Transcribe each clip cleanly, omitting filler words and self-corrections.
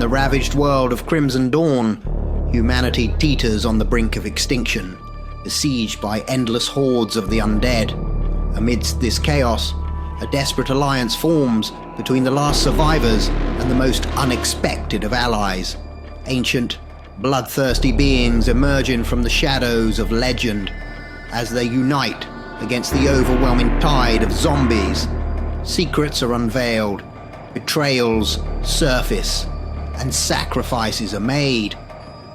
the ravaged world of Crimson Dawn, humanity teeters on the brink of extinction, besieged by endless hordes of the undead. Amidst this chaos, a desperate alliance forms between the last survivors and the most unexpected of allies. Ancient, bloodthirsty beings emerging from the shadows of legend as they unite against the overwhelming tide of zombies. Secrets are unveiled, betrayals surface, and sacrifices are made.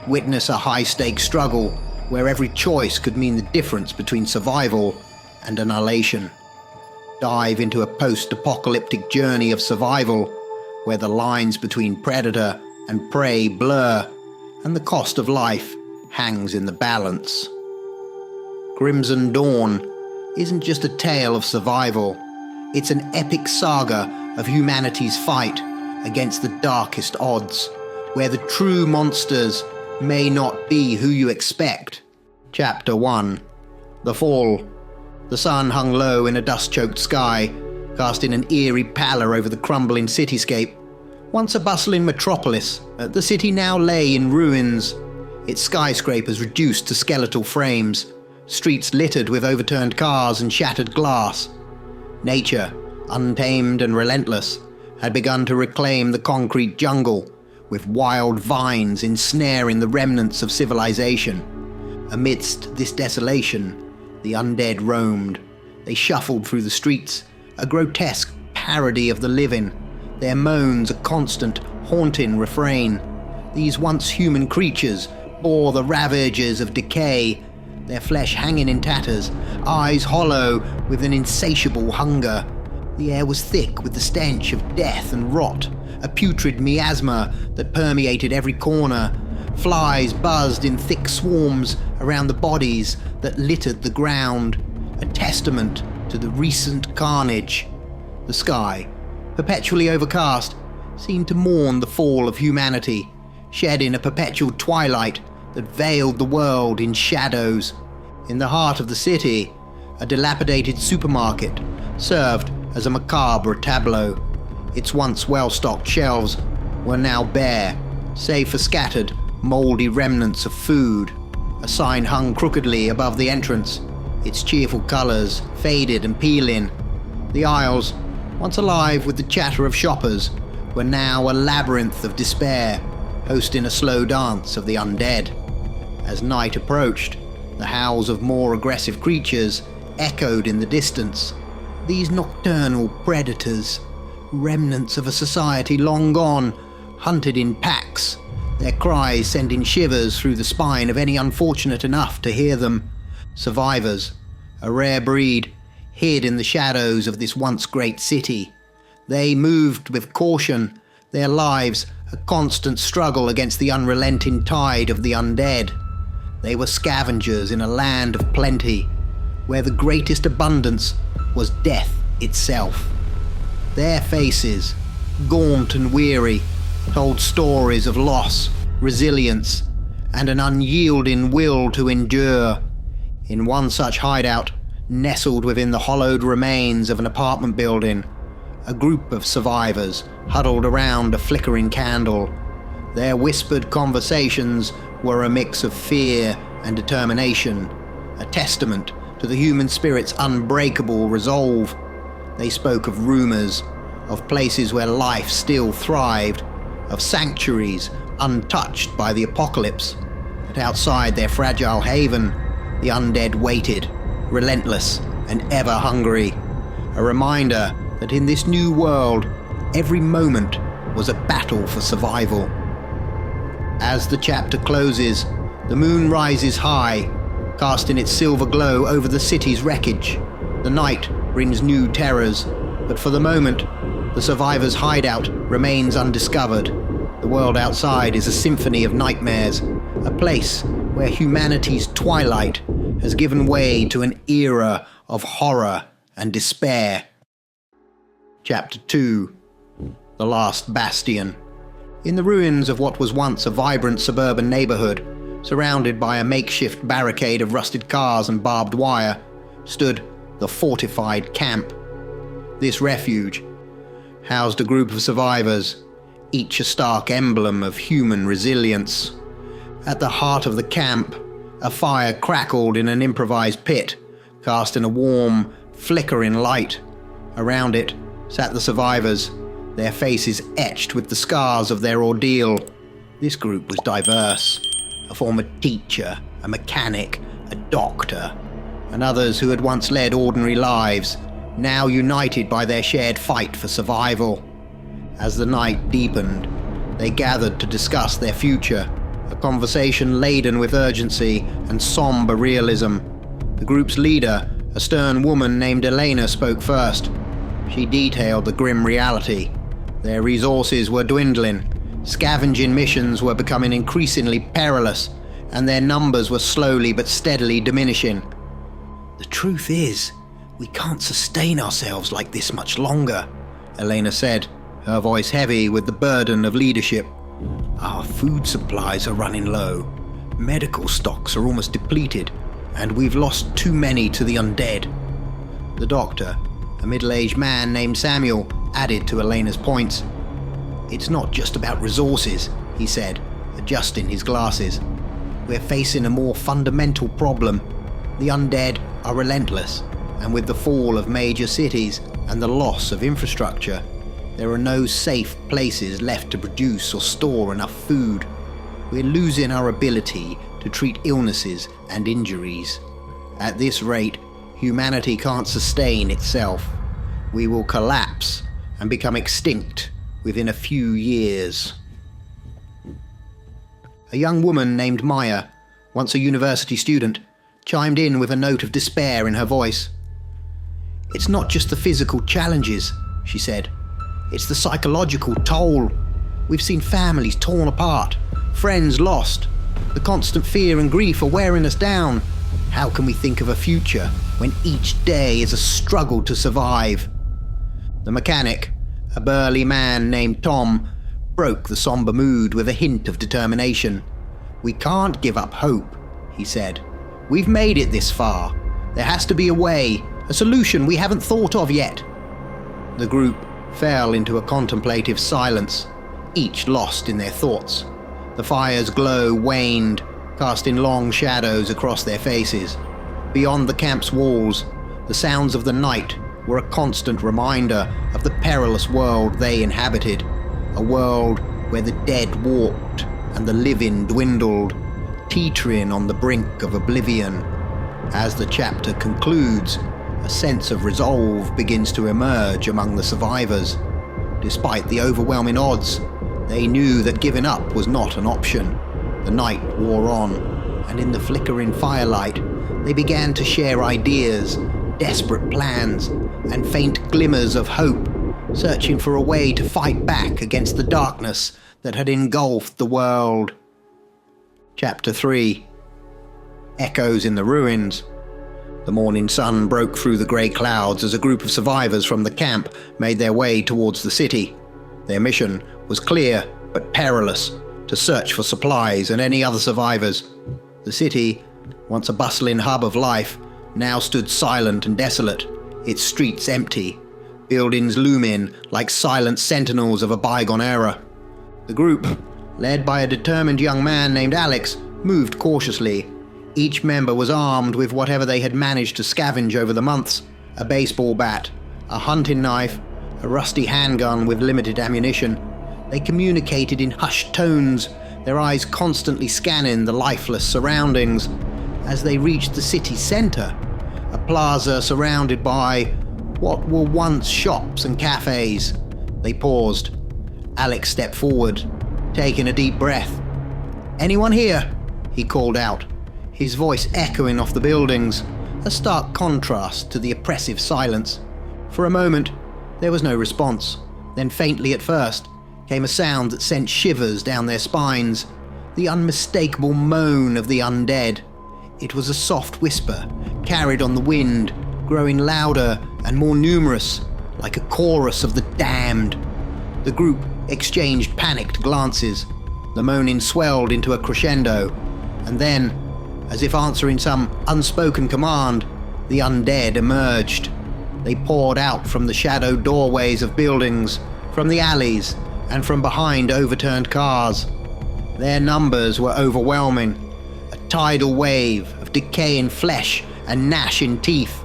Witness a high-stakes struggle where every choice could mean the difference between survival and annihilation. Dive into a post-apocalyptic journey of survival where the lines between predator and prey blur and the cost of life hangs in the balance. Crimson Dawn isn't just a tale of survival, it's an epic saga of humanity's fight against the darkest odds, where the true monsters may not be who you expect. Chapter 1. The Fall. The sun hung low in a dust-choked sky, casting an eerie pallor over the crumbling cityscape. Once a bustling metropolis, the city now lay in ruins, its skyscrapers reduced to skeletal frames, streets littered with overturned cars and shattered glass. Nature, untamed and relentless, had begun to reclaim the concrete jungle, with wild vines ensnaring the remnants of civilization. Amidst this desolation, the undead roamed. They shuffled through the streets, a grotesque parody of the living, their moans a constant, haunting refrain. These once human creatures bore the ravages of decay, their flesh hanging in tatters, eyes hollow with an insatiable hunger. The air was thick with the stench of death and rot, a putrid miasma that permeated every corner. Flies buzzed in thick swarms around the bodies that littered the ground, a testament to the recent carnage. The sky, perpetually overcast, seemed to mourn the fall of humanity, shedding a perpetual twilight that veiled the world in shadows. In the heart of the city, a dilapidated supermarket served as a macabre tableau. Its once well-stocked shelves were now bare, save for scattered, mouldy remnants of food. A sign hung crookedly above the entrance, its cheerful colours faded and peeling. The aisles, once alive with the chatter of shoppers, were now a labyrinth of despair, hosting a slow dance of the undead. As night approached, the howls of more aggressive creatures echoed in the distance. These nocturnal predators, remnants of a society long gone, hunted in packs, their cries sending shivers through the spine of any unfortunate enough to hear them. Survivors, a rare breed, hid in the shadows of this once great city. They moved with caution, their lives a constant struggle against the unrelenting tide of the undead. They were scavengers in a land of plenty, where the greatest abundance was death itself. Their faces, gaunt and weary, told stories of loss, resilience, and an unyielding will to endure. In one such hideout, nestled within the hollowed remains of an apartment building, a group of survivors huddled around a flickering candle. Their whispered conversations were a mix of fear and determination, a testament to the human spirit's unbreakable resolve. They spoke of rumors, of places where life still thrived, of sanctuaries untouched by the apocalypse. But outside their fragile haven, the undead waited, relentless and ever hungry, a reminder that in this new world, every moment was a battle for survival. As the chapter closes, the moon rises high, casting its silver glow over the city's wreckage. The night brings new terrors, but for the moment, the survivors' hideout remains undiscovered. The world outside is a symphony of nightmares, a place where humanity's twilight has given way to an era of horror and despair. Chapter 2. The Last Bastion. In the ruins of what was once a vibrant suburban neighborhood, surrounded by a makeshift barricade of rusted cars and barbed wire, stood the fortified camp. This refuge housed a group of survivors, each a stark emblem of human resilience. At the heart of the camp, a fire crackled in an improvised pit, casting a warm, flickering light. Around it sat the survivors, their faces etched with the scars of their ordeal. This group was diverse. A former teacher, a mechanic, a doctor, and others who had once led ordinary lives, now united by their shared fight for survival. As the night deepened, they gathered to discuss their future, a conversation laden with urgency and somber realism. The group's leader, a stern woman named Elena, spoke first. She detailed the grim reality. Their resources were dwindling, scavenging missions were becoming increasingly perilous, and their numbers were slowly but steadily diminishing. "The truth is, we can't sustain ourselves like this much longer," Elena said, her voice heavy with the burden of leadership. "Our food supplies are running low, medical stocks are almost depleted, and we've lost too many to the undead." The doctor, a middle-aged man named Samuel, added to Elena's points. "It's not just about resources," he said, adjusting his glasses. "We're facing a more fundamental problem. The undead are relentless, and with the fall of major cities and the loss of infrastructure, there are no safe places left to produce or store enough food. We're losing our ability to treat illnesses and injuries. At this rate, humanity can't sustain itself. We will collapse and become extinct within a few years." A young woman named Maya, once a university student, chimed in with a note of despair in her voice. "It's not just the physical challenges," she said. "It's the psychological toll. We've seen families torn apart, friends lost. The constant fear and grief are wearing us down. How can we think of a future when each day is a struggle to survive?" The mechanic, a burly man named Tom, broke the somber mood with a hint of determination. "We can't give up hope," he said. "We've made it this far. There has to be a way, a solution we haven't thought of yet." The group fell into a contemplative silence, each lost in their thoughts. The fire's glow waned, casting long shadows across their faces. Beyond the camp's walls, the sounds of the night were a constant reminder of the perilous world they inhabited, a world where the dead walked and the living dwindled, teetering on the brink of oblivion. As the chapter concludes, a sense of resolve begins to emerge among the survivors. Despite the overwhelming odds, they knew that giving up was not an option. The night wore on, and in the flickering firelight, they began to share ideas, desperate plans, and faint glimmers of hope, searching for a way to fight back against the darkness that had engulfed the world. Chapter 3. Echoes in the Ruins. The morning sun broke through the grey clouds as a group of survivors from the camp made their way towards the city. Their mission was clear but perilous: to search for supplies and any other survivors. The city, once a bustling hub of life, now stood silent and desolate, its streets empty, buildings looming like silent sentinels of a bygone era. The group, led by a determined young man named Alex, moved cautiously. Each member was armed with whatever they had managed to scavenge over the months: a baseball bat, a hunting knife, a rusty handgun with limited ammunition. They communicated in hushed tones, their eyes constantly scanning the lifeless surroundings. As they reached the city centre, a plaza surrounded by what were once shops and cafes, they paused. Alex stepped forward, taking a deep breath. "Anyone here?" he called out, his voice echoing off the buildings, a stark contrast to the oppressive silence. For a moment, there was no response. Then faintly at first, came a sound that sent shivers down their spines, the unmistakable moan of the undead. It was a soft whisper, carried on the wind, growing louder and more numerous, like a chorus of the damned. The group exchanged panicked glances. The moaning swelled into a crescendo, and then, as if answering some unspoken command, the undead emerged. They poured out from the shadowed doorways of buildings, from the alleys, and from behind overturned cars. Their numbers were overwhelming, a tidal wave of decaying flesh and gnash in teeth.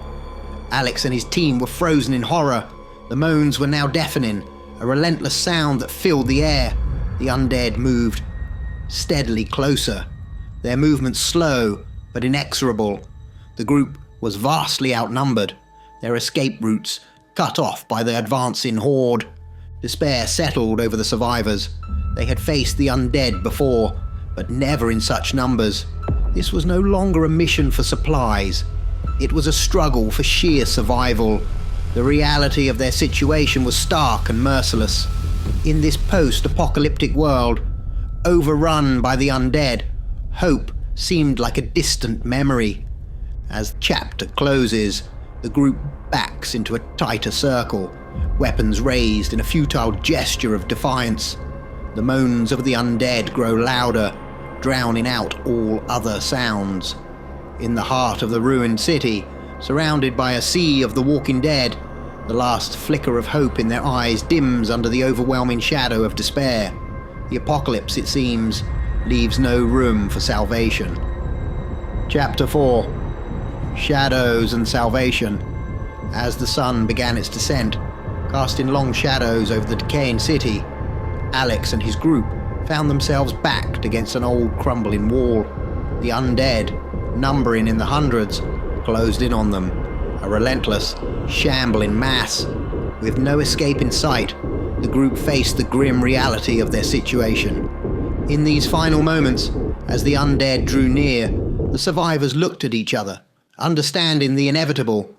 Alex and his team were frozen in horror. The moans were now deafening, a relentless sound that filled the air. The undead moved steadily closer, their movements slow but inexorable. The group was vastly outnumbered, their escape routes cut off by the advancing horde. Despair settled over the survivors. They had faced the undead before, but never in such numbers. This was no longer a mission for supplies. It was a struggle for sheer survival. The reality of their situation was stark and merciless. In this post-apocalyptic world, overrun by the undead, hope seemed like a distant memory. As the chapter closes, the group backs into a tighter circle, weapons raised in a futile gesture of defiance. The moans of the undead grow louder, drowning out all other sounds. In the heart of the ruined city, surrounded by a sea of the walking dead, the last flicker of hope in their eyes dims under the overwhelming shadow of despair. The apocalypse, it seems, leaves no room for salvation. Chapter 4. Shadows and Salvation. As the sun began its descent, casting long shadows over the decaying city, Alex and his group found themselves backed against an old crumbling wall. The undead, numbering in the hundreds, closed in on them, a relentless, shambling mass. With no escape in sight, the group faced the grim reality of their situation. In these final moments, as the undead drew near, the survivors looked at each other, understanding the inevitable.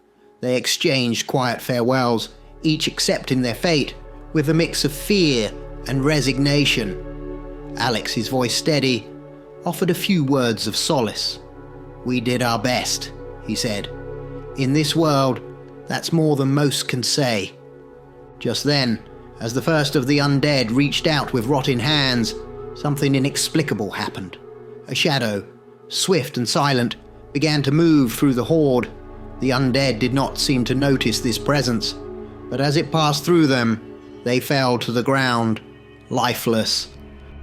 They exchanged quiet farewells, each accepting their fate, with a mix of fear and resignation. Alex, his voice steady, offered a few words of solace. "We did our best," he said. "In this world, that's more than most can say." Just then, as the first of the undead reached out with rotting hands, something inexplicable happened. A shadow, swift and silent, began to move through the horde. The undead did not seem to notice this presence, but as it passed through them, they fell to the ground, lifeless.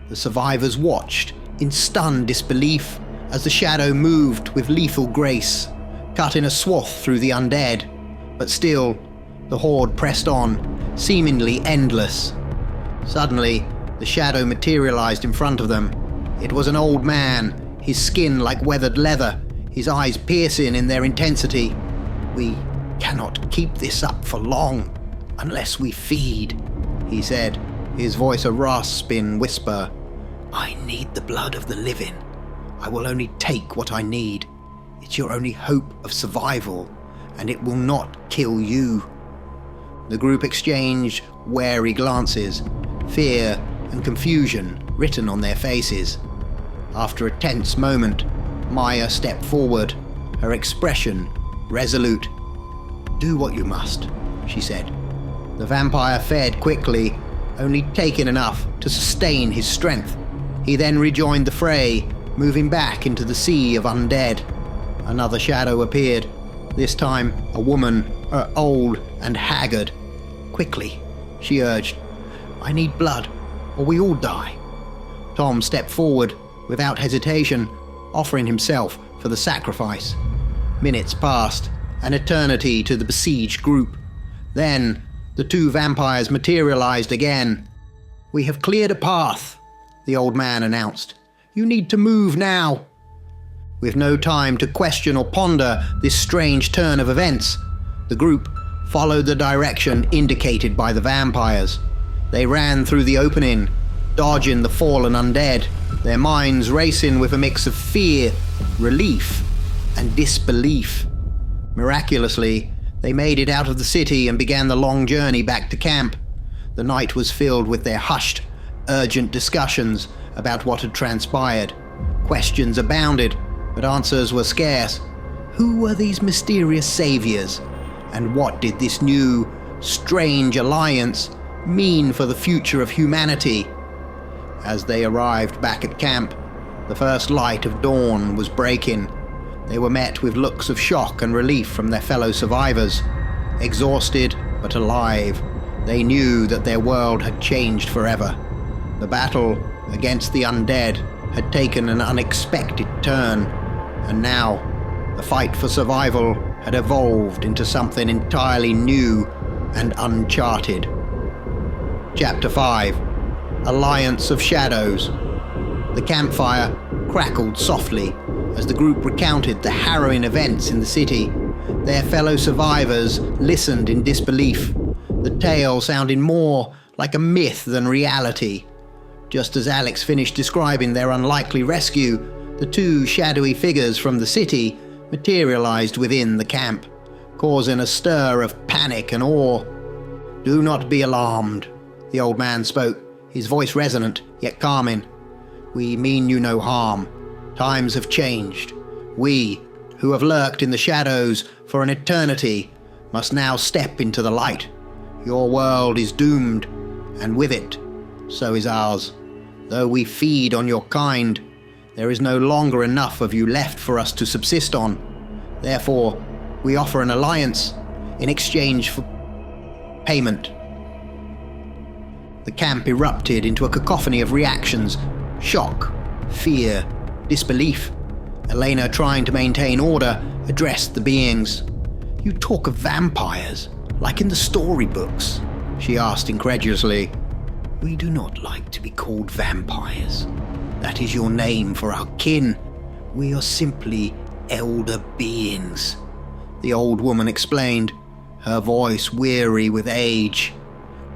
The survivors watched in stunned disbelief as the shadow moved with lethal grace, cutting a swath through the undead. But still, the horde pressed on, seemingly endless. Suddenly, the shadow materialized in front of them. It was an old man, his skin like weathered leather, his eyes piercing in their intensity. "We cannot keep this up for long, unless we feed," he said, his voice a rasping whisper. "I need the blood of the living. I will only take what I need. It's your only hope of survival, and it will not kill you." The group exchanged wary glances, fear and confusion written on their faces. After a tense moment, Maya stepped forward, her expression resolute. "Do what you must," she said. The vampire fed quickly, only taking enough to sustain his strength. He then rejoined the fray, moving back into the sea of undead. Another shadow appeared, this time a woman, old and haggard. "Quickly," she urged. "I need blood, or we all die." Tom stepped forward, without hesitation, offering himself for the sacrifice. Minutes passed, an eternity to the besieged group. Then, the two vampires materialized again. "We have cleared a path," the old man announced. "You need to move now." With no time to question or ponder this strange turn of events, the group followed the direction indicated by the vampires. They ran through the opening, dodging the fallen undead, their minds racing with a mix of fear, relief, and disbelief. Miraculously, they made it out of the city and began the long journey back to camp. The night was filled with their hushed, urgent discussions about what had transpired. Questions abounded, but answers were scarce. Who were these mysterious saviors? And what did this new, strange alliance mean for the future of humanity? As they arrived back at camp, the first light of dawn was breaking. They were met with looks of shock and relief from their fellow survivors. Exhausted but alive, They knew that their world had changed forever. The battle against the undead had taken an unexpected turn, and now the fight for survival had evolved into something entirely new and uncharted. Chapter 5: Alliance of Shadows. The campfire crackled softly as the group recounted the harrowing events in the city. Their fellow survivors listened in disbelief, the tale sounding more like a myth than reality. Just as Alex finished describing their unlikely rescue, the two shadowy figures from the city materialized within the camp, causing a stir of panic and awe. "Do not be alarmed," the old man spoke, his voice resonant yet calming. "We mean you no harm. Times have changed. We, who have lurked in the shadows for an eternity, must now step into the light. Your world is doomed, and with it, so is ours. Though we feed on your kind, there is no longer enough of you left for us to subsist on. Therefore, we offer an alliance in exchange for payment." The camp erupted into a cacophony of reactions: shock, fear, disbelief. Elena, trying to maintain order, addressed the beings. "You talk of vampires, like in the storybooks?" she asked incredulously. "We do not like to be called vampires. That is your name for our kin. We are simply elder beings," the old woman explained, her voice weary with age.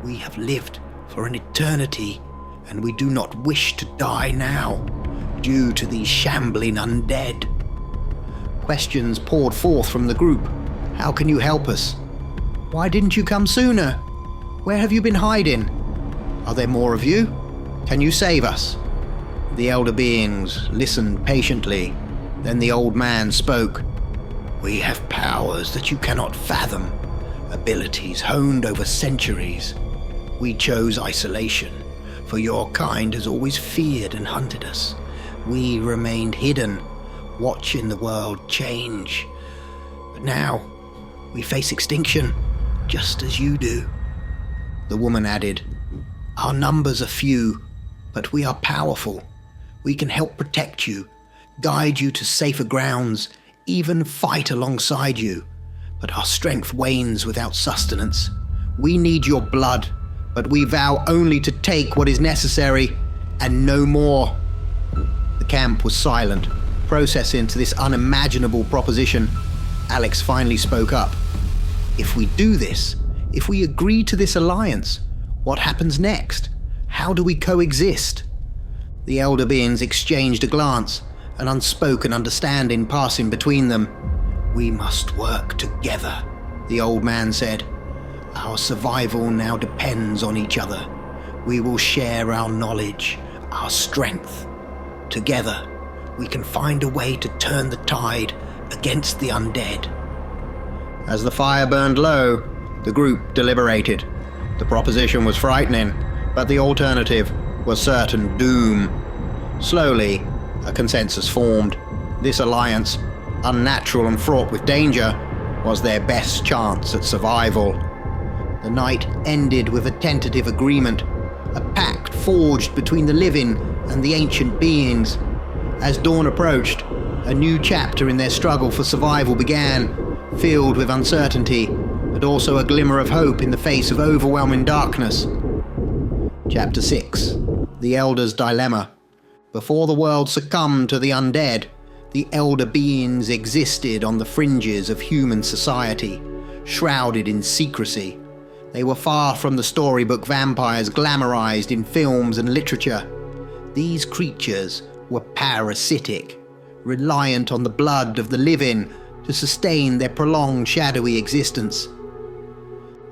"We have lived for an eternity, and we do not wish to die now, due to these shambling undead." Questions poured forth from the group. "How can you help us? Why didn't you come sooner? Where have you been hiding? Are there more of you? Can you save us?" The elder beings listened patiently. Then the old man spoke. "We have powers that you cannot fathom, abilities honed over centuries. We chose isolation, for your kind has always feared and hunted us. We remained hidden, watching the world change. But now, we face extinction, just as you do." The woman added, "Our numbers are few, but we are powerful. We can help protect you, guide you to safer grounds, even fight alongside you. But our strength wanes without sustenance. We need your blood, but we vow only to take what is necessary and no more." The camp was silent, processing to this unimaginable proposition. Alex finally spoke up. "If we do this, if we agree to this alliance, what happens next? How do we coexist?" The elder beings exchanged a glance, an unspoken understanding passing between them. "We must work together," the old man said. "Our survival now depends on each other. We will share our knowledge, our strength. Together, we can find a way to turn the tide against the undead." As the fire burned low, the group deliberated. The proposition was frightening, but the alternative was certain doom. Slowly, a consensus formed. This alliance, unnatural and fraught with danger, was their best chance at survival. The night ended with a tentative agreement, a pact forged between the living and the ancient beings. As dawn approached, a new chapter in their struggle for survival began, filled with uncertainty, but also a glimmer of hope in the face of overwhelming darkness. Chapter 6: The Elder's Dilemma. Before the world succumbed to the undead, the elder beings existed on the fringes of human society, shrouded in secrecy. They were far from the storybook vampires glamorized in films and literature. These creatures were parasitic, reliant on the blood of the living to sustain their prolonged shadowy existence.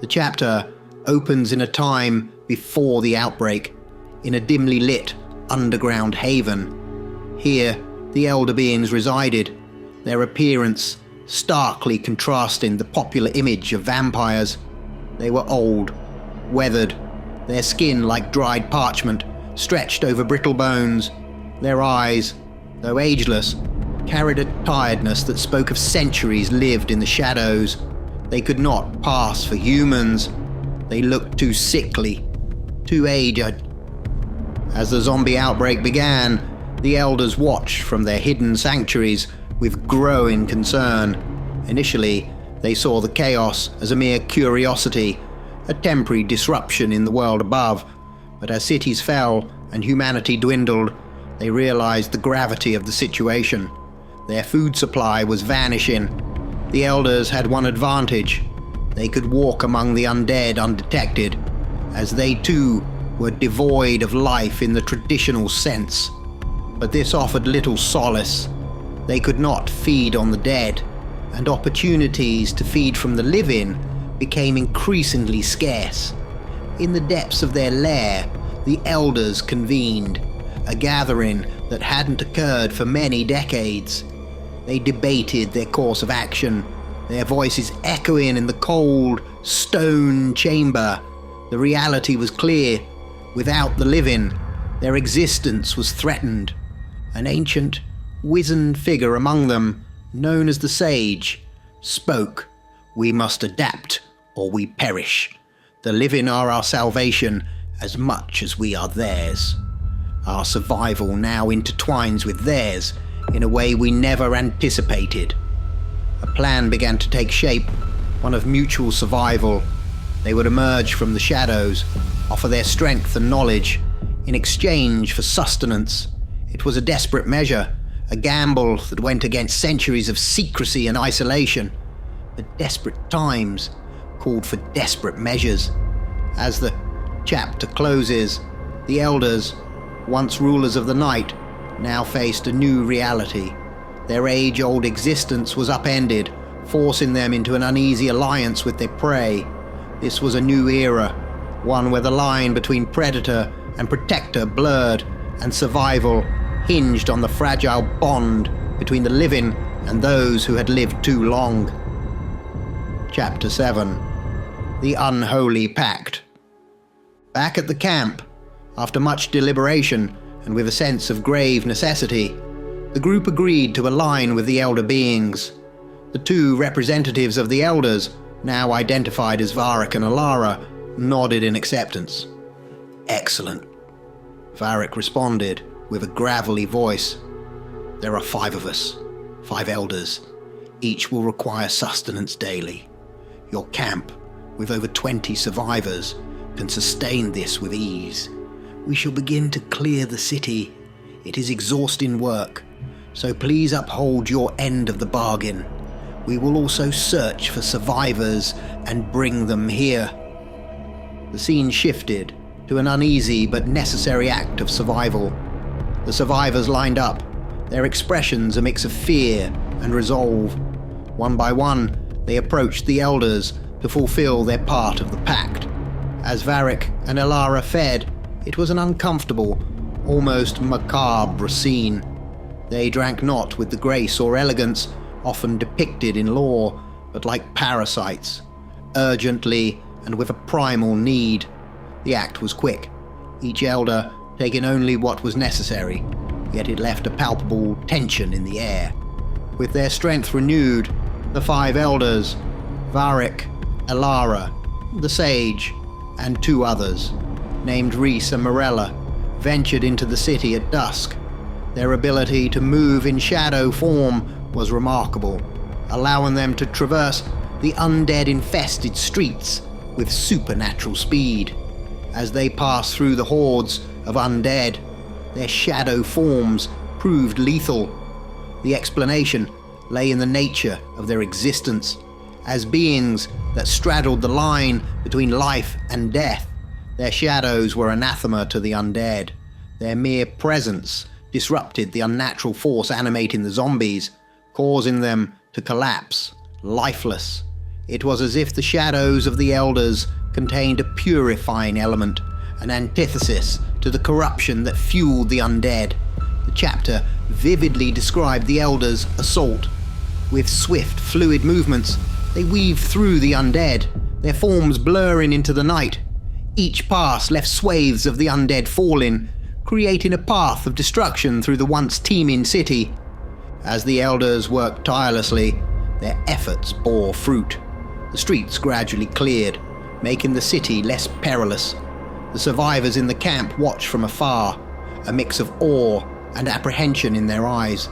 The chapter opens in a time before the outbreak, in a dimly lit underground haven. Here, the elder beings resided, their appearance starkly contrasting the popular image of vampires. They were old, weathered, their skin like dried parchment, stretched over brittle bones. Their eyes, though ageless, carried a tiredness that spoke of centuries lived in the shadows. They could not pass for humans. They looked too sickly, too aged. As the zombie outbreak began, the elders watched from their hidden sanctuaries with growing concern. Initially, they saw the chaos as a mere curiosity, a temporary disruption in the world above. But as cities fell and humanity dwindled, they realized the gravity of the situation. Their food supply was vanishing. The elders had one advantage. They could walk among the undead undetected, as they too were devoid of life in the traditional sense. But this offered little solace. They could not feed on the dead, and opportunities to feed from the living became increasingly scarce. In the depths of their lair, the elders convened, a gathering that hadn't occurred for many decades. They debated their course of action, their voices echoing in the cold, stone chamber. The reality was clear. Without the living, their existence was threatened. An ancient, wizened figure among them, known as the Sage, spoke. "We must adapt, or we perish. The living are our salvation as much as we are theirs. Our survival now intertwines with theirs in a way we never anticipated." A plan began to take shape, one of mutual survival. They would emerge from the shadows, offer their strength and knowledge in exchange for sustenance. It was a desperate measure, a gamble that went against centuries of secrecy and isolation. But desperate times called for desperate measures. As the chapter closes, the elders, once rulers of the night, now faced a new reality. Their age-old existence was upended, forcing them into an uneasy alliance with their prey. This was a new era, one where the line between predator and protector blurred, and survival hinged on the fragile bond between the living and those who had lived too long. Chapter 7. The Unholy Pact. Back at the camp, after much deliberation and with a sense of grave necessity, the group agreed to align with the elder beings. The two representatives of the elders, now identified as Varric and Alara, nodded in acceptance. "Excellent," Varric responded with a gravelly voice. "There are 5 of us, 5 elders. Each will require sustenance daily. Your camp, with over 20 survivors, can sustain this with ease. We shall begin to clear the city. It is exhausting work, so please uphold your end of the bargain. We will also search for survivors and bring them here." The scene shifted to an uneasy but necessary act of survival. The survivors lined up, their expressions a mix of fear and resolve. One by one, they approached the elders to fulfill their part of the pact. As Varric and Alara fed, it was an uncomfortable, almost macabre scene. They drank not with the grace or elegance often depicted in lore, but like parasites, urgently and with a primal need. The act was quick, each elder taking only what was necessary, yet it left a palpable tension in the air. With their strength renewed, the 5 elders, Varric, Alara, the Sage, and 2 others, named Rhys and Morella, ventured into the city at dusk. Their ability to move in shadow form was remarkable, allowing them to traverse the undead-infested streets with supernatural speed. As they passed through the hordes of undead, their shadow forms proved lethal. The explanation lay in the nature of their existence. As beings that straddled the line between life and death, their shadows were anathema to the undead. Their mere presence disrupted the unnatural force animating the zombies, causing them to collapse, lifeless. It was as if the shadows of the elders contained a purifying element, an antithesis to the corruption that fueled the undead. The chapter vividly described the elders' assault. With swift, fluid movements, they weaved through the undead, their forms blurring into the night. Each pass left swathes of the undead falling, creating a path of destruction through the once teeming city. As the elders worked tirelessly, their efforts bore fruit. The streets gradually cleared, making the city less perilous. The survivors in the camp watched from afar, a mix of awe and apprehension in their eyes.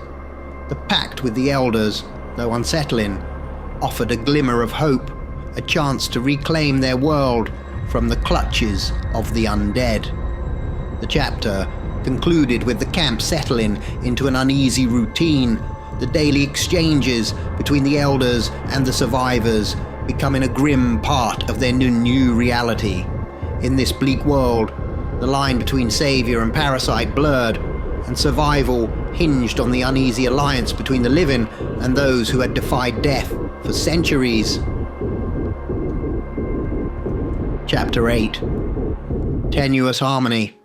The pact with the elders, though unsettling, offered a glimmer of hope, a chance to reclaim their world from the clutches of the undead. The chapter concluded with the camp settling into an uneasy routine, the daily exchanges between the elders and the survivors becoming a grim part of their new reality. In this bleak world, the line between savior and parasite blurred, and survival hinged on the uneasy alliance between the living and those who had defied death for centuries. Chapter 8. Tenuous Harmony.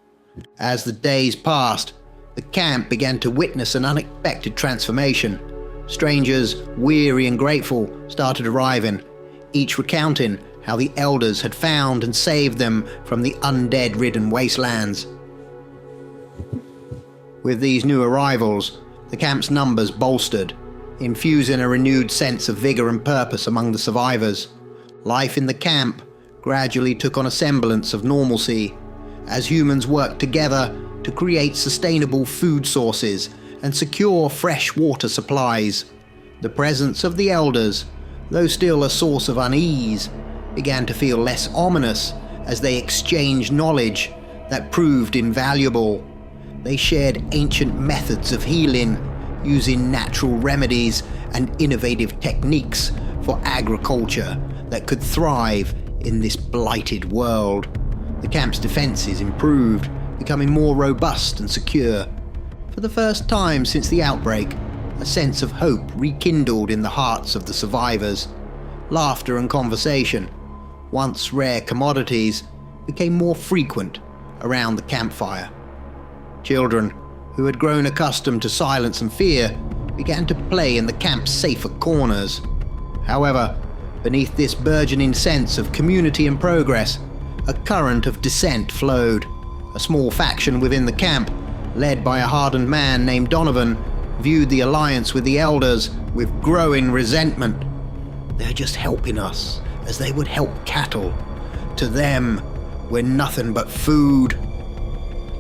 As the days passed, the camp began to witness an unexpected transformation. Strangers, weary and grateful, started arriving, each recounting how the elders had found and saved them from the undead-ridden wastelands. With these new arrivals, the camp's numbers bolstered, infusing a renewed sense of vigor and purpose among the survivors. Life in the camp gradually took on a semblance of normalcy, as humans worked together to create sustainable food sources and secure fresh water supplies. The presence of the elders, though still a source of unease, began to feel less ominous as they exchanged knowledge that proved invaluable. They shared ancient methods of healing, using natural remedies and innovative techniques for agriculture that could thrive in this blighted world. The camp's defenses improved, becoming more robust and secure. For the first time since the outbreak, a sense of hope rekindled in the hearts of the survivors. Laughter and conversation, once rare commodities, became more frequent around the campfire. Children, who had grown accustomed to silence and fear, began to play in the camp's safer corners. However, beneath this burgeoning sense of community and progress, a current of dissent flowed. A small faction within the camp, led by a hardened man named Donovan, viewed the alliance with the elders with growing resentment. They're just helping us, as they would help cattle. To them, we're nothing but food.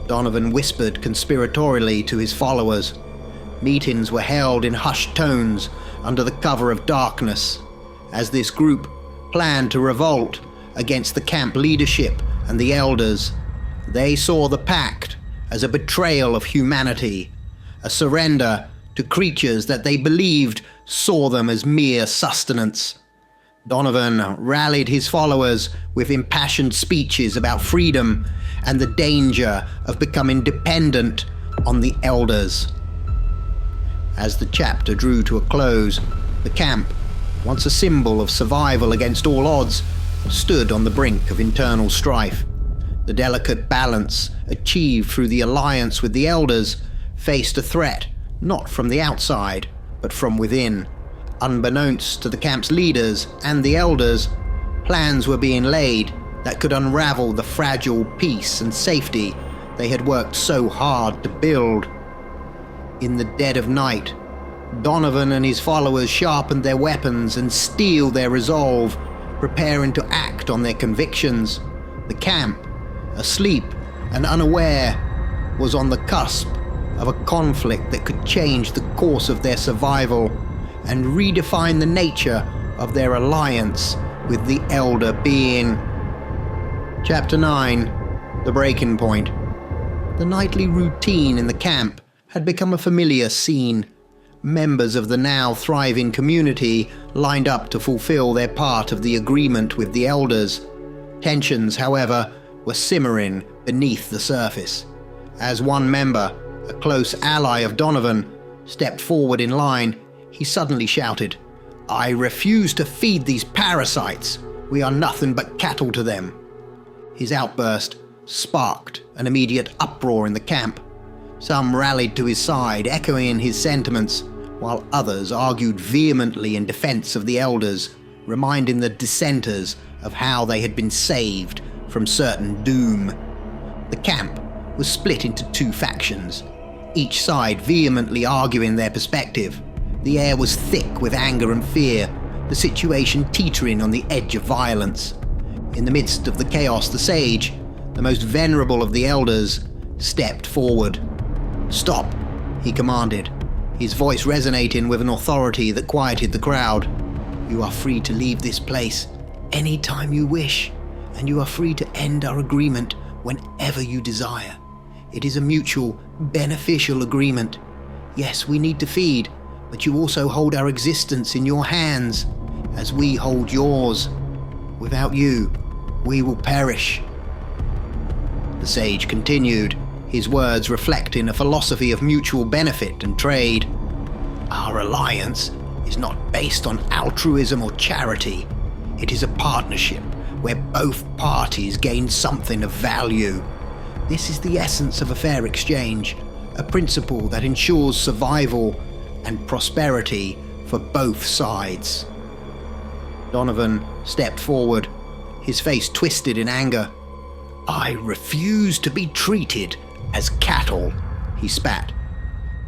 Donovan whispered conspiratorially to his followers. Meetings were held in hushed tones under the cover of darkness, as this group planned to revolt against the camp leadership and the elders. They saw the pact as a betrayal of humanity, a surrender to creatures that they believed saw them as mere sustenance. Donovan rallied his followers with impassioned speeches about freedom and the danger of becoming dependent on the elders. As the chapter drew to a close, the camp, once a symbol of survival against all odds, stood on the brink of internal strife. The delicate balance achieved through the alliance with the elders faced a threat not from the outside, but from within. Unbeknownst to the camp's leaders and the elders, plans were being laid that could unravel the fragile peace and safety they had worked so hard to build. In the dead of night, Donovan and his followers sharpened their weapons and steeled their resolve, preparing to act on their convictions. The camp, asleep and unaware, was on the cusp of a conflict that could change the course of their survival and redefine the nature of their alliance with the Elder Being. Chapter 9. The Breaking Point. The nightly routine in the camp had become a familiar scene. Members of the now thriving community lined up to fulfill their part of the agreement with the elders. Tensions, however, were simmering beneath the surface. As one member, a close ally of Donovan, stepped forward in line, he suddenly shouted, "I refuse to feed these parasites. We are nothing but cattle to them." His outburst sparked an immediate uproar in the camp. Some rallied to his side, echoing his sentiments, while others argued vehemently in defense of the elders, reminding the dissenters of how they had been saved from certain doom. The camp was split into two factions, each side vehemently arguing their perspective. The air was thick with anger and fear, the situation teetering on the edge of violence. In the midst of the chaos, the sage, the most venerable of the elders, stepped forward. "Stop," he commanded, his voice resonating with an authority that quieted the crowd. "You are free to leave this place any time you wish, and you are free to end our agreement whenever you desire. It is a mutual, beneficial agreement. Yes, we need to feed, but you also hold our existence in your hands, as we hold yours. Without you, we will perish." The sage continued, his words reflecting a philosophy of mutual benefit and trade. "Our alliance is not based on altruism or charity. It is a partnership where both parties gain something of value. This is the essence of a fair exchange, a principle that ensures survival and prosperity for both sides." Donovan stepped forward, his face twisted in anger. "I refuse to be treated as cattle," he spat.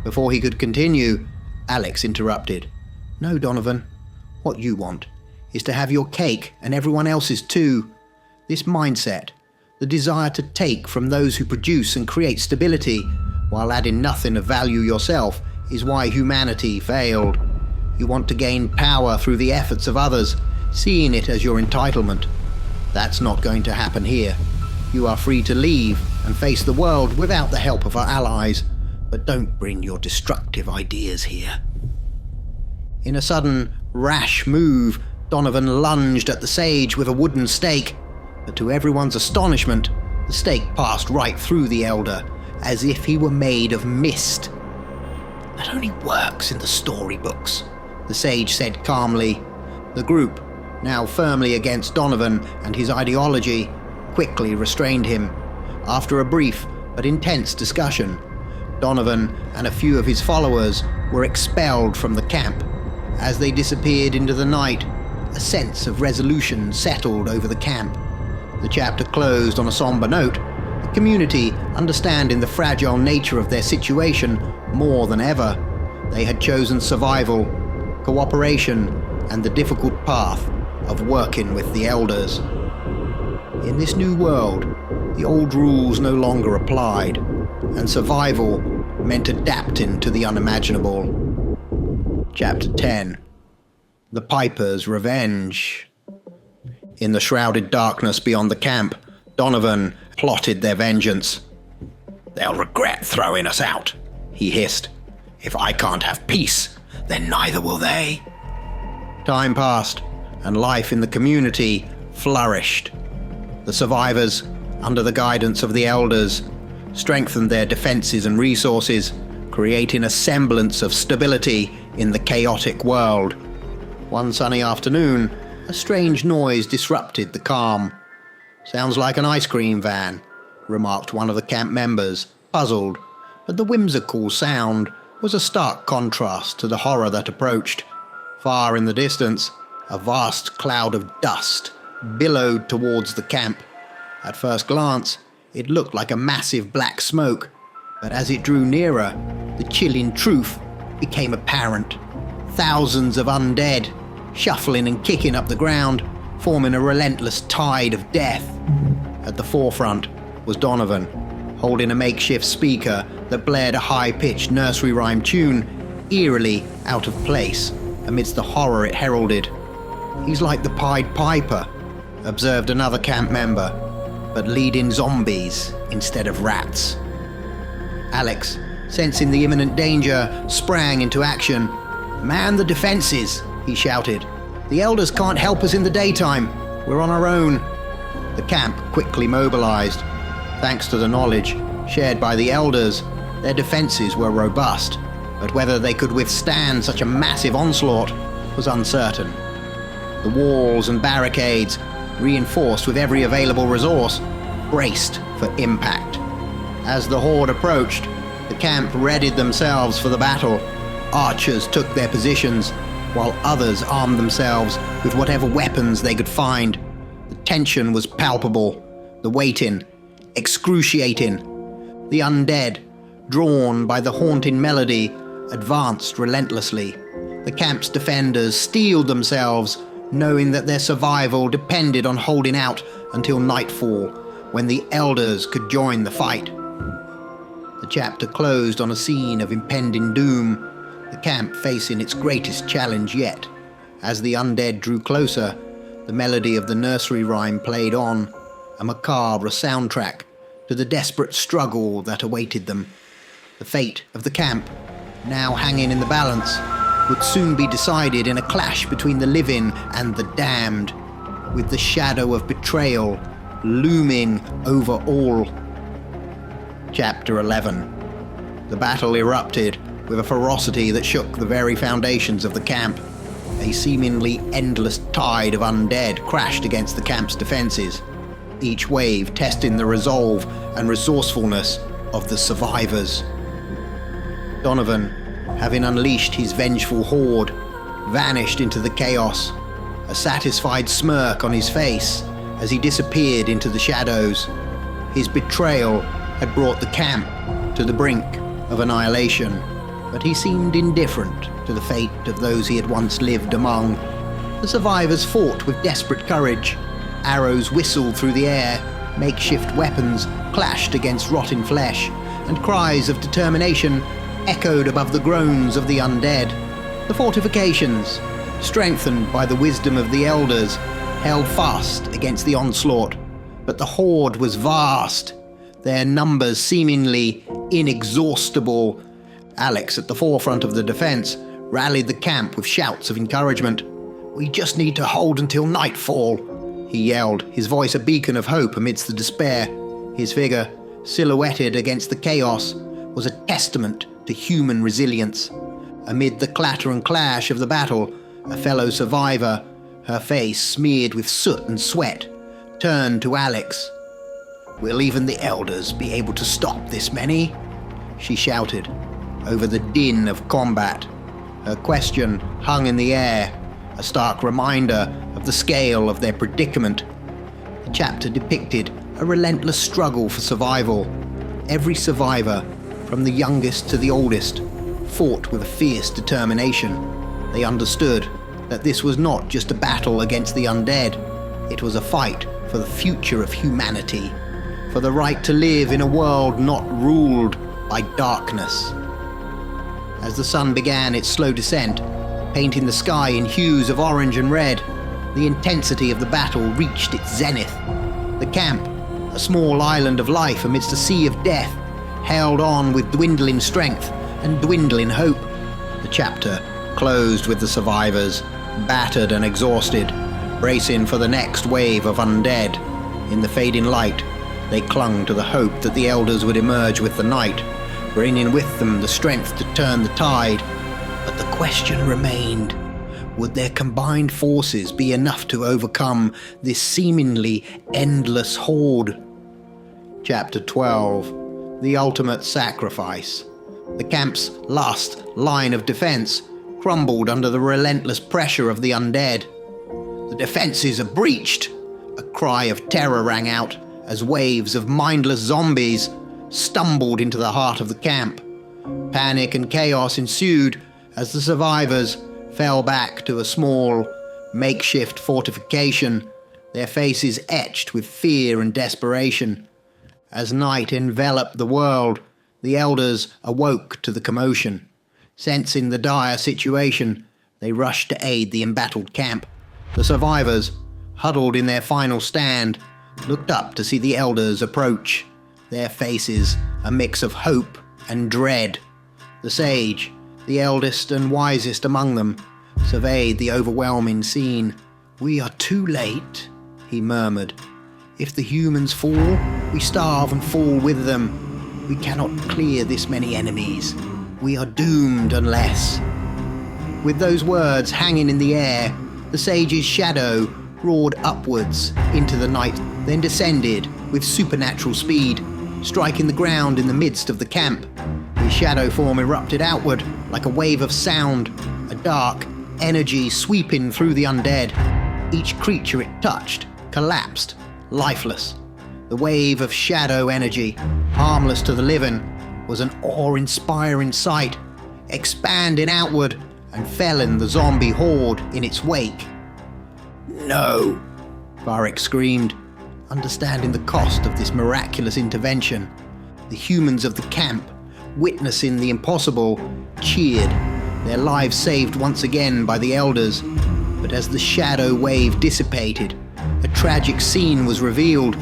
Before he could continue, Alex interrupted. "No, Donovan. What you want is to have your cake and everyone else's too. This mindset, the desire to take from those who produce and create stability while adding nothing of value yourself, is why humanity failed. You want to gain power through the efforts of others, seeing it as your entitlement. That's not going to happen here. You are free to leave and face the world without the help of our allies, but don't bring your destructive ideas here." In a sudden, rash move, Donovan lunged at the sage with a wooden stake, but to everyone's astonishment, the stake passed right through the elder, as if he were made of mist. "That only works in the storybooks," the sage said calmly. The group, now firmly against Donovan and his ideology, quickly restrained him. After a brief but intense discussion, Donovan and a few of his followers were expelled from the camp. As they disappeared into the night, a sense of resolution settled over the camp. The chapter closed on a somber note, the community understanding the fragile nature of their situation more than ever. They had chosen survival, cooperation, and the difficult path of working with the elders. In this new world, the old rules no longer applied, and survival meant adapting to the unimaginable. Chapter 10. The Piper's Revenge. In the shrouded darkness beyond the camp, Donovan plotted their vengeance. "They'll regret throwing us out," he hissed. "If I can't have peace, then neither will they." Time passed, and life in the community flourished. The survivors, under the guidance of the elders, strengthened their defenses and resources, creating a semblance of stability in the chaotic world. One sunny afternoon, a strange noise disrupted the calm. "Sounds like an ice cream van," remarked one of the camp members, puzzled, but the whimsical sound was a stark contrast to the horror that approached. Far in the distance, a vast cloud of dust billowed towards the camp. At first glance, it looked like a massive black smoke, but as it drew nearer, the chilling truth became apparent. Thousands of undead, shuffling and kicking up the ground, forming a relentless tide of death. At the forefront was Donovan, holding a makeshift speaker that blared a high-pitched nursery rhyme tune, eerily out of place amidst the horror it heralded. "He's like the Pied Piper," observed another camp member, "but leading zombies instead of rats." Alex, sensing the imminent danger, sprang into action. "Man the defenses," he shouted. "The elders can't help us in the daytime. We're on our own." The camp quickly mobilized. Thanks to the knowledge shared by the elders, their defenses were robust, but whether they could withstand such a massive onslaught was uncertain. The walls and barricades, reinforced with every available resource, braced for impact. As the horde approached, the camp readied themselves for the battle. Archers took their positions, while others armed themselves with whatever weapons they could find. The tension was palpable, the waiting excruciating. The undead, drawn by the haunting melody, advanced relentlessly. The camp's defenders steeled themselves, knowing that their survival depended on holding out until nightfall, when the elders could join the fight. The chapter closed on a scene of impending doom, the camp facing its greatest challenge yet. As the undead drew closer, the melody of the nursery rhyme played on, a macabre soundtrack to the desperate struggle that awaited them. The fate of the camp, now hanging in the balance, would soon be decided in a clash between the living and the damned, with the shadow of betrayal looming over all. Chapter 11. The battle erupted with a ferocity that shook the very foundations of the camp. A seemingly endless tide of undead crashed against the camp's defenses, each wave testing the resolve and resourcefulness of the survivors. Donovan, having unleashed his vengeful horde, vanished into the chaos, a satisfied smirk on his face as he disappeared into the shadows. His betrayal had brought the camp to the brink of annihilation, but he seemed indifferent to the fate of those he had once lived among. The survivors fought with desperate courage. Arrows whistled through the air, makeshift weapons clashed against rotting flesh, and cries of determination echoed above the groans of the undead. The fortifications, strengthened by the wisdom of the elders, held fast against the onslaught, but the horde was vast, their numbers seemingly inexhaustible. Alex, at the forefront of the defense, rallied the camp with shouts of encouragement. "We just need to hold until nightfall," he yelled, his voice a beacon of hope amidst the despair. His figure, silhouetted against the chaos, was a testament to human resilience. Amid the clatter and clash of the battle, a fellow survivor, her face smeared with soot and sweat, turned to Alex. "Will even the elders be able to stop this many?" she shouted over the din of combat. Her question hung in the air, a stark reminder of the scale of their predicament. The chapter depicted a relentless struggle for survival. Every survivor, from the youngest to the oldest, fought with a fierce determination. They understood that this was not just a battle against the undead. It was a fight for the future of humanity, for the right to live in a world not ruled by darkness. As the sun began its slow descent, painting the sky in hues of orange and red, the intensity of the battle reached its zenith. The camp, a small island of life amidst a sea of death, held on with dwindling strength and dwindling hope. The chapter closed with the survivors, battered and exhausted, bracing for the next wave of undead. In the fading light, they clung to the hope that the elders would emerge with the night, bringing with them the strength to turn the tide. But the question remained, would their combined forces be enough to overcome this seemingly endless horde? Chapter 12. The ultimate sacrifice. The camp's last line of defense crumbled under the relentless pressure of the undead. "The defenses are breached!" A cry of terror rang out as waves of mindless zombies stumbled into the heart of the camp. Panic and chaos ensued as the survivors fell back to a small, makeshift fortification, their faces etched with fear and desperation. As night enveloped the world, the elders awoke to the commotion. Sensing the dire situation, they rushed to aid the embattled camp. The survivors, huddled in their final stand, looked up to see the elders approach, their faces a mix of hope and dread. The sage, the eldest and wisest among them, surveyed the overwhelming scene. "We are too late," he murmured. "If the humans fall, we starve and fall with them. We cannot clear this many enemies. We are doomed unless..." With those words hanging in the air, the sage's shadow roared upwards into the night, then descended with supernatural speed, striking the ground in the midst of the camp. His shadow form erupted outward like a wave of sound, a dark energy sweeping through the undead. Each creature it touched collapsed, lifeless. The wave of shadow energy, harmless to the living, was an awe-inspiring sight, expanding outward and felling the zombie horde in its wake. No! Varric screamed, understanding the cost of this miraculous intervention. The humans of the camp, witnessing the impossible, cheered, their lives saved once again by the elders. But as the shadow wave dissipated, a tragic scene was revealed.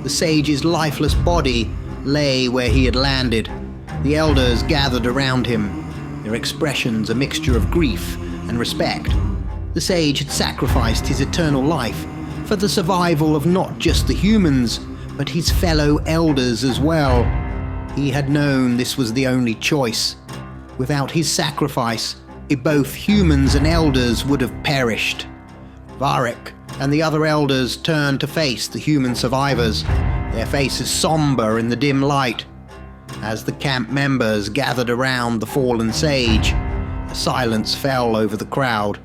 The sage's lifeless body lay where he had landed. The elders gathered around him, their expressions a mixture of grief and respect. The sage had sacrificed his eternal life for the survival of not just the humans, but his fellow elders as well. He had known this was the only choice. Without his sacrifice, both humans and elders would have perished. Varric and the other elders turned to face the human survivors, their faces somber in the dim light. As the camp members gathered around the fallen sage, a silence fell over the crowd.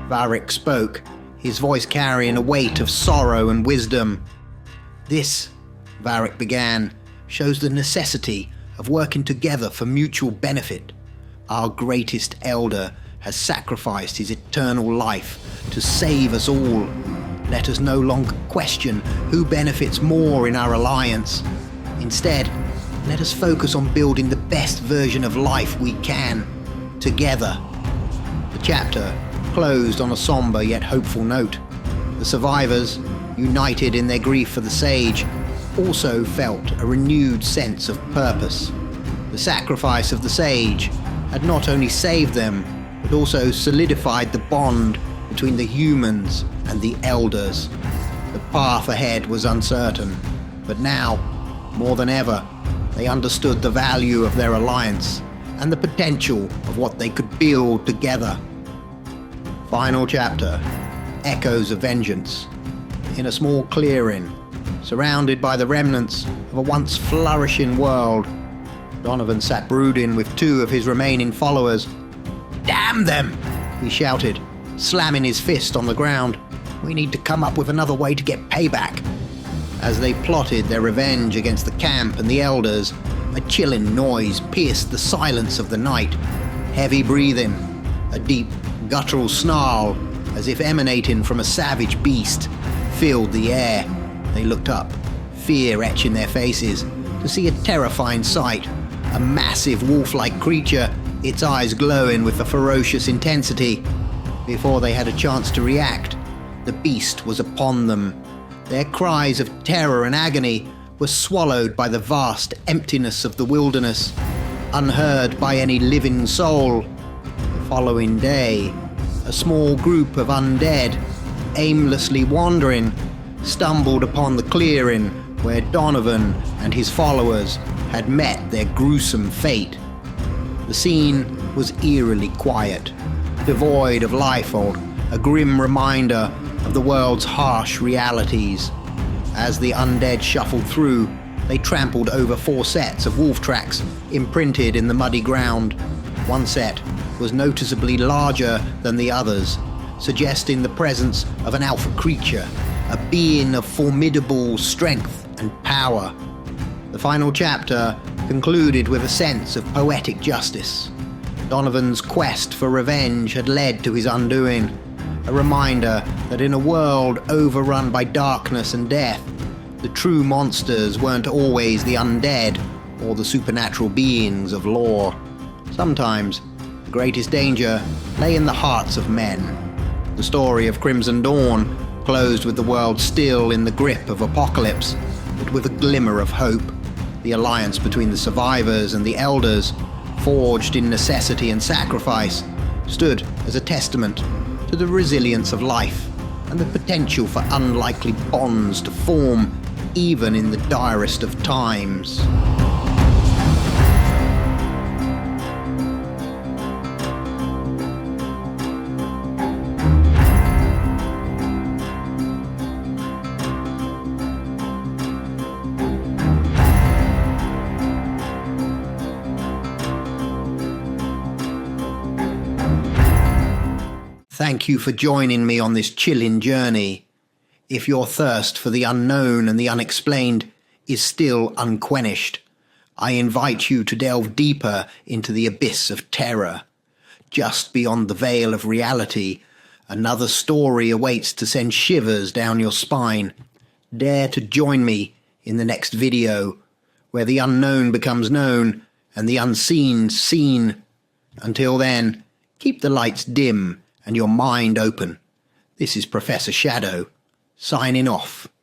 Varric spoke, his voice carrying a weight of sorrow and wisdom. "This," Varric began, "shows the necessity of working together for mutual benefit. Our greatest elder has sacrificed his eternal life to save us all. Let us no longer question who benefits more in our alliance. Instead, let us focus on building the best version of life we can, together." The chapter closed on a somber yet hopeful note. The survivors, united in their grief for the sage, also felt a renewed sense of purpose. The sacrifice of the sage had not only saved them, but also solidified the bond between the humans and the elders. The path ahead was uncertain, but now, more than ever, they understood the value of their alliance and the potential of what they could build together. Final chapter, Echoes of Vengeance. In a small clearing, surrounded by the remnants of a once flourishing world, Donovan sat brooding with two of his remaining followers. "Damn them!" he shouted, slamming his fist on the ground. "We need to come up with another way to get payback." As they plotted their revenge against the camp and the elders, a chilling noise pierced the silence of the night. Heavy breathing, a deep, guttural snarl, as if emanating from a savage beast, filled the air. They looked up, fear etching their faces, to see a terrifying sight. A massive wolf-like creature, its eyes glowing with a ferocious intensity. Before they had a chance to react, the beast was upon them. Their cries of terror and agony were swallowed by the vast emptiness of the wilderness, unheard by any living soul. The following day, a small group of undead, aimlessly wandering, stumbled upon the clearing where Donovan and his followers had met their gruesome fate. The scene was eerily quiet, devoid of life or a grim reminder of the world's harsh realities. As the undead shuffled through, they trampled over 4 sets of wolf tracks imprinted in the muddy ground. One set was noticeably larger than the others, suggesting the presence of an alpha creature, a being of formidable strength and power. The final chapter concluded with a sense of poetic justice. Donovan's quest for revenge had led to his undoing, a reminder that in a world overrun by darkness and death, the true monsters weren't always the undead or the supernatural beings of lore. Sometimes, the greatest danger lay in the hearts of men. The story of Crimson Dawn closed with the world still in the grip of apocalypse, but with a glimmer of hope. The alliance between the survivors and the elders, forged in necessity and sacrifice, stood as a testament to the resilience of life and the potential for unlikely bonds to form even in the direst of times. Thank you for joining me on this chilling journey. If your thirst for the unknown and the unexplained is still unquenched, I invite you to delve deeper into the abyss of terror. Just beyond the veil of reality, Another story awaits to send shivers down your spine. Dare to join me in the next video, where the unknown becomes known and the unseen seen. Until then, keep the lights dim and your mind open. This is Professor Shadow, signing off.